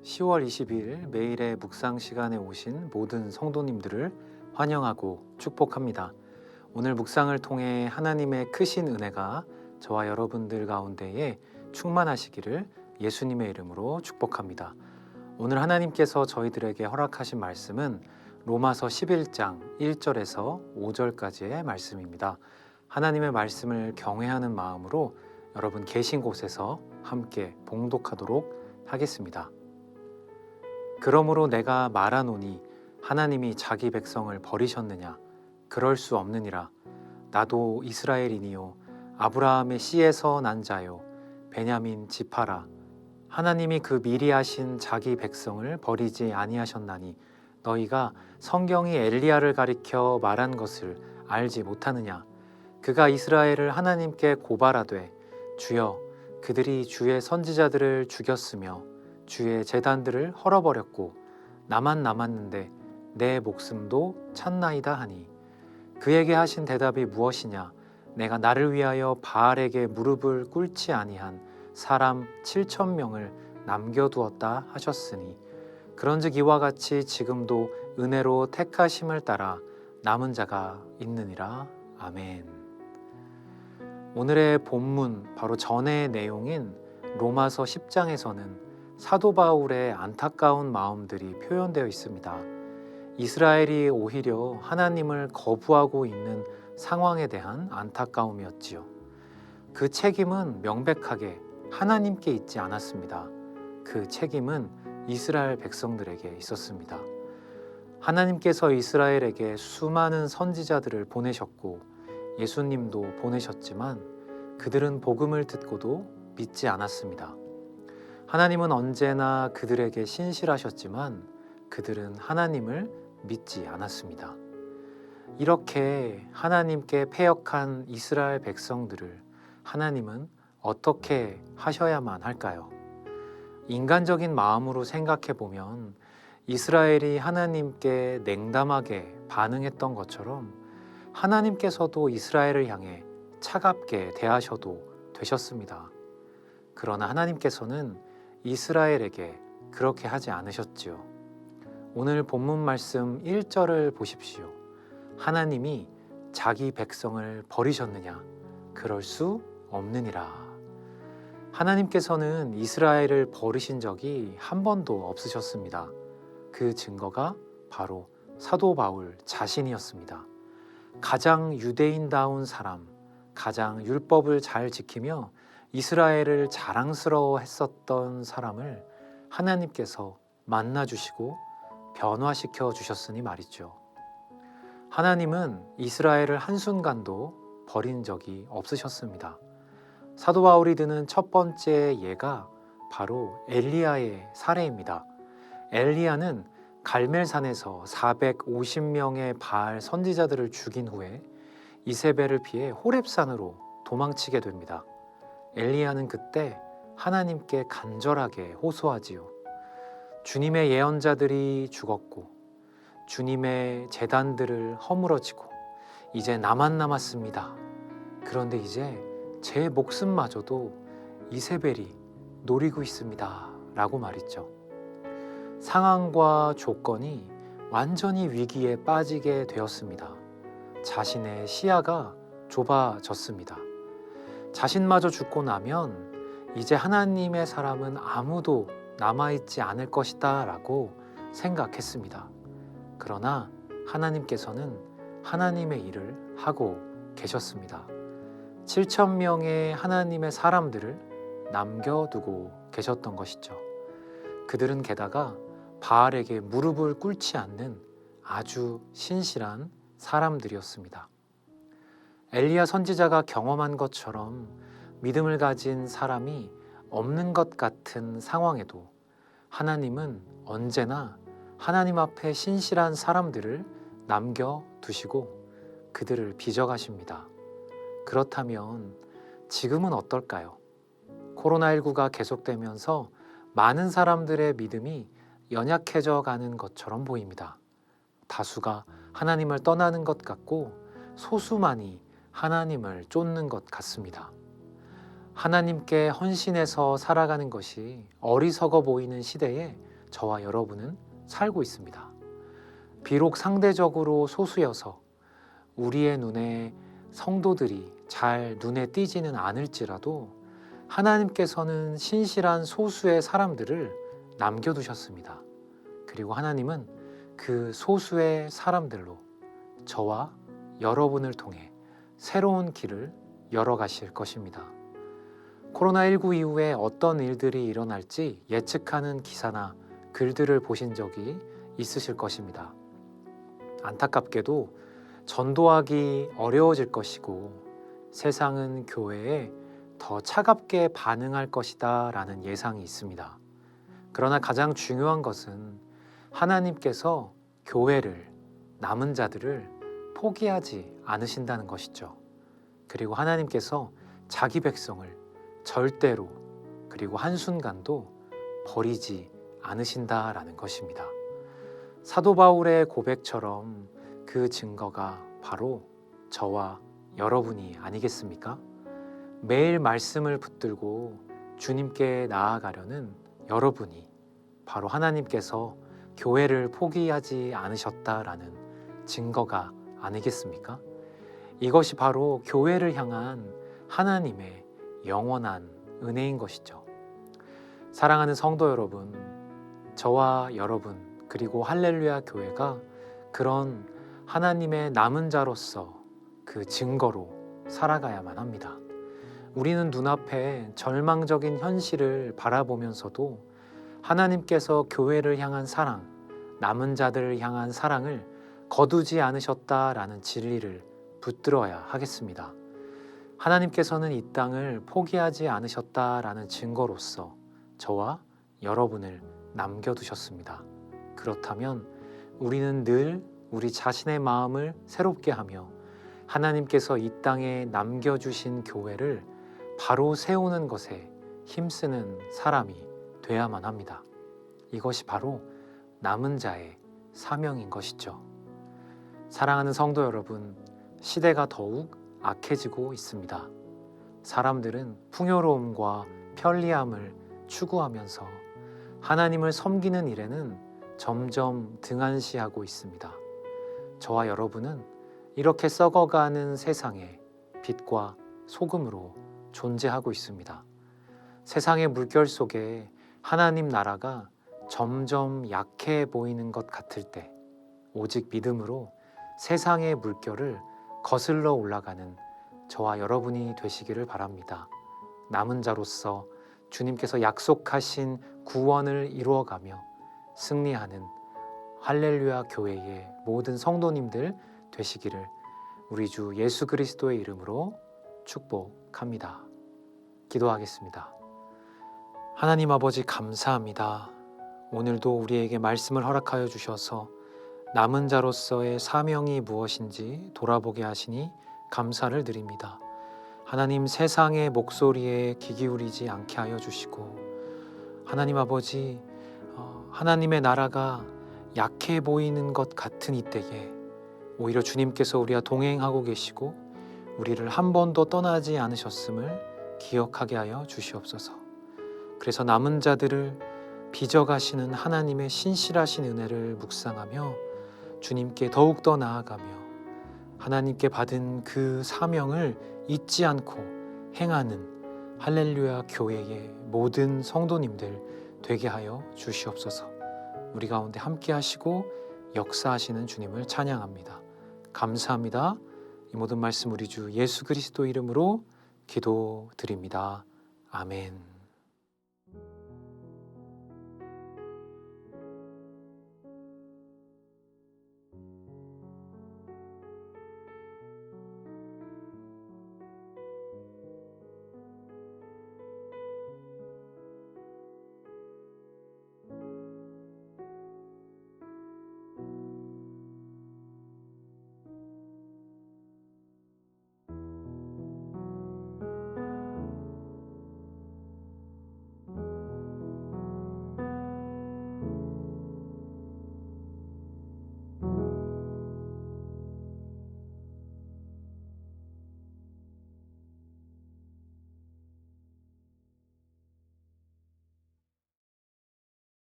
10월 20일 매일의 묵상 시간에 오신 모든 성도님들을 환영하고 축복합니다. 오늘 묵상을 통해 하나님의 크신 은혜가 저와 여러분들 가운데에 충만하시기를 예수님의 이름으로 축복합니다. 오늘 하나님께서 저희들에게 허락하신 말씀은 로마서 11장 1절에서 5절까지의 말씀입니다. 하나님의 말씀을 경외하는 마음으로 여러분 계신 곳에서 함께 봉독하도록 하겠습니다. 그러므로 내가 말하노니 하나님이 자기 백성을 버리셨느냐? 그럴 수 없느니라. 나도 이스라엘이니요 아브라함의 씨에서 난 자요 베냐민 지파라. 하나님이 그 미리 하신 자기 백성을 버리지 아니하셨나니 너희가 성경이 엘리야를 가리켜 말한 것을 알지 못하느냐? 그가 이스라엘을 하나님께 고발하되 주여 그들이 주의 선지자들을 죽였으며 주의 제단들을 헐어버렸고 나만 남았는데 내 목숨도 찼나이다 하니 그에게 하신 대답이 무엇이냐? 내가 나를 위하여 바알에게 무릎을 꿇지 아니한 사람 7,000명을 남겨두었다 하셨으니 그런즉 이와 같이 지금도 은혜로 택하심을 따라 남은 자가 있느니라. 아멘. 오늘의 본문 바로 전의 내용인 로마서 10장에서는 사도 바울의 안타까운 마음들이 표현되어 있습니다. 이스라엘이 오히려 하나님을 거부하고 있는 상황에 대한 안타까움이었지요. 그 책임은 명백하게 하나님께 있지 않았습니다. 그 책임은 이스라엘 백성들에게 있었습니다. 하나님께서 이스라엘에게 수많은 선지자들을 보내셨고 예수님도 보내셨지만 그들은 복음을 듣고도 믿지 않았습니다. 하나님은 언제나 그들에게 신실하셨지만 그들은 하나님을 믿지 않았습니다. 이렇게 하나님께 패역한 이스라엘 백성들을 하나님은 어떻게 하셔야만 할까요? 인간적인 마음으로 생각해 보면 이스라엘이 하나님께 냉담하게 반응했던 것처럼 하나님께서도 이스라엘을 향해 차갑게 대하셔도 되셨습니다. 그러나 하나님께서는 이스라엘에게 그렇게 하지 않으셨지요. 오늘 본문 말씀 1절을 보십시오. 하나님이 자기 백성을 버리셨느냐? 그럴 수 없느니라. 하나님께서는 이스라엘을 버리신 적이 한 번도 없으셨습니다. 그 증거가 바로 사도 바울 자신이었습니다. 가장 유대인다운 사람, 가장 율법을 잘 지키며 이스라엘을 자랑스러워했었던 사람을 하나님께서 만나주시고 변화시켜 주셨으니 말이죠. 하나님은 이스라엘을 한순간도 버린 적이 없으셨습니다. 사도 바울이 드는 첫 번째 예가 바로 엘리야의 사례입니다. 엘리야는 갈멜산에서 450명의 바알 선지자들을 죽인 후에 이세벨을 피해 호렙산으로 도망치게 됩니다. 엘리야는 그때 하나님께 간절하게 호소하지요. 주님의 예언자들이 죽었고 주님의 제단들을 허물어지고 이제 나만 남았습니다. 그런데 이제 제 목숨마저도 이세벨이 노리고 있습니다. 라고 말했죠. 상황과 조건이 완전히 위기에 빠지게 되었습니다. 자신의 시야가 좁아졌습니다. 자신마저 죽고 나면 이제 하나님의 사람은 아무도 남아있지 않을 것이다 라고 생각했습니다. 그러나 하나님께서는 하나님의 일을 하고 계셨습니다. 7,000명의 하나님의 사람들을 남겨두고 계셨던 것이죠. 그들은 게다가 바알에게 무릎을 꿇지 않는 아주 신실한 사람들이었습니다. 엘리야 선지자가 경험한 것처럼 믿음을 가진 사람이 없는 것 같은 상황에도 하나님은 언제나 하나님 앞에 신실한 사람들을 남겨두시고 그들을 빚어가십니다. 그렇다면 지금은 어떨까요? 코로나19가 계속되면서 많은 사람들의 믿음이 연약해져 가는 것처럼 보입니다. 다수가 하나님을 떠나는 것 같고 소수만이 하나님을 쫓는 것 같습니다. 하나님께 헌신해서 살아가는 것이 어리석어 보이는 시대에 저와 여러분은 살고 있습니다. 비록 상대적으로 소수여서 우리의 눈에 성도들이 잘 눈에 띄지는 않을지라도 하나님께서는 신실한 소수의 사람들을 남겨두셨습니다. 그리고 하나님은 그 소수의 사람들로 저와 여러분을 통해 새로운 길을 열어가실 것입니다. 코로나19 이후에 어떤 일들이 일어날지 예측하는 기사나 글들을 보신 적이 있으실 것입니다. 안타깝게도 전도하기 어려워질 것이고 세상은 교회에 더 차갑게 반응할 것이다 라는 예상이 있습니다. 그러나 가장 중요한 것은 하나님께서 교회를, 남은 자들을 포기하지 않으신다는 것이죠. 그리고 하나님께서 자기 백성을 절대로 그리고 한순간도 버리지 않으신다라는 것입니다. 사도 바울의 고백처럼 그 증거가 바로 저와 여러분이 아니겠습니까? 매일 말씀을 붙들고 주님께 나아가려는 여러분이 바로 하나님께서 교회를 포기하지 않으셨다라는 증거가 아니겠습니까? 이것이 바로 교회를 향한 하나님의 영원한 은혜인 것이죠. 사랑하는 성도 여러분, 저와 여러분 그리고 할렐루야 교회가 그런 하나님의 남은 자로서 그 증거로 살아가야만 합니다. 우리는 눈앞에 절망적인 현실을 바라보면서도 하나님께서 교회를 향한 사랑, 남은 자들을 향한 사랑을 거두지 않으셨다라는 진리를 붙들어야 하겠습니다. 하나님께서는 이 땅을 포기하지 않으셨다라는 증거로서 저와 여러분을 남겨두셨습니다. 그렇다면 우리는 늘 우리 자신의 마음을 새롭게 하며 하나님께서 이 땅에 남겨주신 교회를 바로 세우는 것에 힘쓰는 사람이 돼야만 합니다. 이것이 바로 남은 자의 사명인 것이죠. 사랑하는 성도 여러분, 시대가 더욱 악해지고 있습니다. 사람들은 풍요로움과 편리함을 추구하면서 하나님을 섬기는 일에는 점점 등한시하고 있습니다. 저와 여러분은 이렇게 썩어가는 세상에 빛과 소금으로 존재하고 있습니다. 세상의 물결 속에 하나님 나라가 점점 약해 보이는 것 같을 때 오직 믿음으로 세상의 물결을 거슬러 올라가는 저와 여러분이 되시기를 바랍니다. 남은 자로서 주님께서 약속하신 구원을 이루어가며 승리하는 할렐루야 교회의 모든 성도님들 되시기를 우리 주 예수 그리스도의 이름으로 축복합니다. 기도하겠습니다. 하나님 아버지 감사합니다. 오늘도 우리에게 말씀을 허락하여 주셔서 남은 자로서의 사명이 무엇인지 돌아보게 하시니 감사를 드립니다. 하나님 세상의 목소리에 귀 기울이지 않게 하여 주시고 하나님 아버지 하나님의 나라가 약해 보이는 것 같은 이때에 오히려 주님께서 우리와 동행하고 계시고 우리를 한 번도 떠나지 않으셨음을 기억하게 하여 주시옵소서. 그래서 남은 자들을 빚어가시는 하나님의 신실하신 은혜를 묵상하며 주님께 더욱더 나아가며 하나님께 받은 그 사명을 잊지 않고 행하는 할렐루야 교회의 모든 성도님들 되게 하여 주시옵소서. 우리 가운데 함께 하시고 역사하시는 주님을 찬양합니다. 감사합니다. 이 모든 말씀 우리 주 예수 그리스도 이름으로 기도드립니다. 아멘.